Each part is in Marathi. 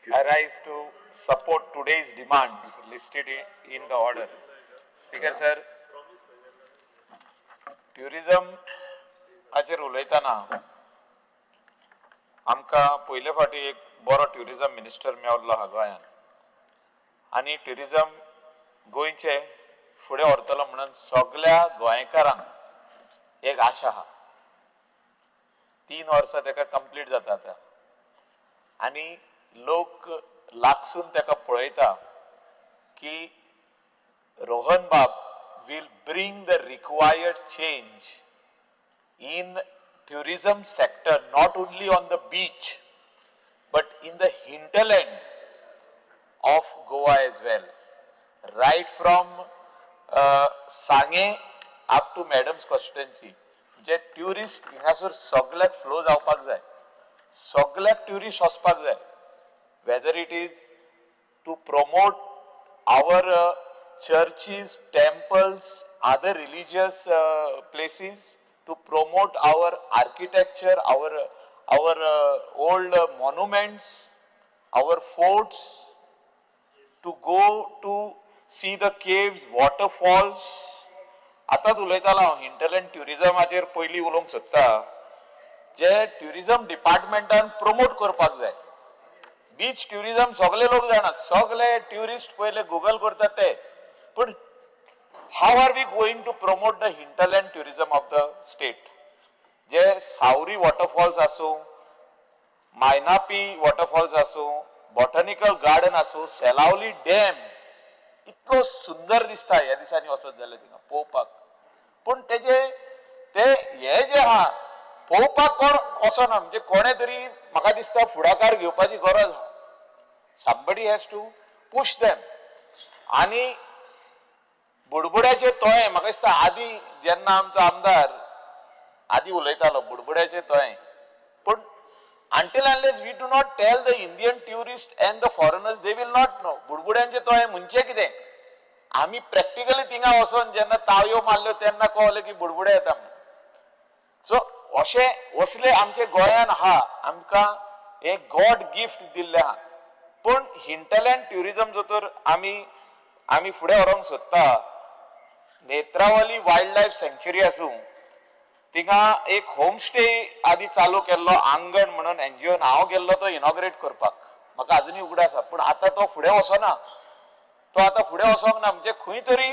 arise to support today's demands listed in the order. Speaker sir, tourism हाचेर उलयतना आमकां पयले फावटी एक बरो ट्युरिजम मिनिस्टर मेळ्ळो हा गोंयांत आनी ट्युरिजम गोंयचे फुडें व्हरतलो म्हणून सगळ्या गोंयकारांक एक आशा आहा. 3 वर्सां तेका कंप्लीट जाता आतां आनी लोक लागसून तेका पळयता की रोहन बाब will bring the required change in tourism sector, not only on the beach but in the hinterland of Goa as well, right from Sange up to Madam's constituency. जे ट्युरिस्ट हिंगासर सगळ्याक फ्लो जावपाक जाय, सगळ्याक ट्युरिस्ट वचपाक जाय, whether it is to promote our churches, temples, other religious places, to promote our architecture, our old monuments, our forts, to go to see the caves, waterfalls. आतां उलयतालो हांव हिंटरलँड ट्युरिजमाचेर पयलीं उलोवंक सोदता. जे ट्युरिजम डिपार्टमेंटान प्रमोट करपाक जाय. बीच ट्युरिजम सगळे लोक जाणात, सगळे ट्युरिस्ट पयले गुगल करतात ते, पण how are we going to promote the hinterland tourism of the state. जे सावरी वॉटरफॉल्स आसूं, मायनापी वॉटरफॉल्स आसूं, बॉटनिकल गार्डन आसूं, सेलावली डॅम इतलो सुंदर दिसता ह्या दिसांनी वचत जाल्यार थिंगा पळोवपाक. पण तेजे ते हे जे आहा पळोवपाक कोण वचना, म्हणजे कोणे तरी म्हाका दिसता फुडाकार घेवपाची गरज आहा. somebody has to push them. आनी बुडबुड्याचे तोय म्हाका दिसता आदी जेन्ना आमचो आमदार आदी उलयतालो बुडबुड्याचे तोय, पण until unless we do not tell the Indian tourists and the foreigners, they will not know. बुडबुड्यांचे तोय म्हणजे कितें. आमी प्रॅक्टिकली थिंगा वचोन जेन्ना ताळयो मारल्यो तेन्ना कळलें की बुडबुडे येता म्हणून. सो अशें असले आमचे गोंयान आहा, आमकां एक गॉड गिफ्ट दिल्लें आहा. पण हिंटरलँड ट्युरिजम जर आमी फुडें व्हरोंक सोदता, नेत्रावली वायल्ड लायफ सँक्च्युरी आसूं, थिंगा एक होम स्टे आदी चालू केल्लो आंगण म्हणून एनजीओन हांव गेल्लो तो इनॉग्रेट करपाक. म्हाका अजुनूय उगड आसा, पण आतां तो फुडें वचना. तो आतां फुडें वचोंक ना. म्हणजे खंय तरी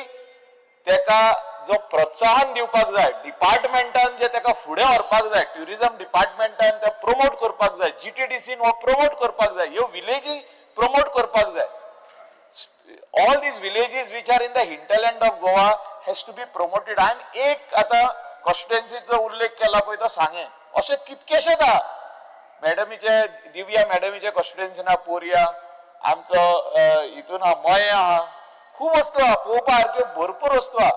तेका जो प्रोत्साहन दिवपाक जाय, डिपार्टमेंटान जे तेका फुडें व्हरपाक जाय, ट्युरिजम डिपार्टमेंटान ते प्रमोट करपाक जाय, जीटीडीसीन हो प्रमोट करपाक जाय, ह्यो विलेजी प्रमोट करपाक जाय. all these villages which are in the hinterland of Goa has to be promoted. आणि एक आता कॉन्स्टिट्युएन्सीचो उल्लेख केला पळय तो सांगे, अशे कितकेशेच आहा. मॅडमीचे दिव्या मॅडमीचे कॉन्स्टिट्युएन्सीन आहा पोरया, आमचो हितून आहा मये आहा, खूब वस्तू आहा पळोवपा सारक्यो भरपूर वस्तू आहा.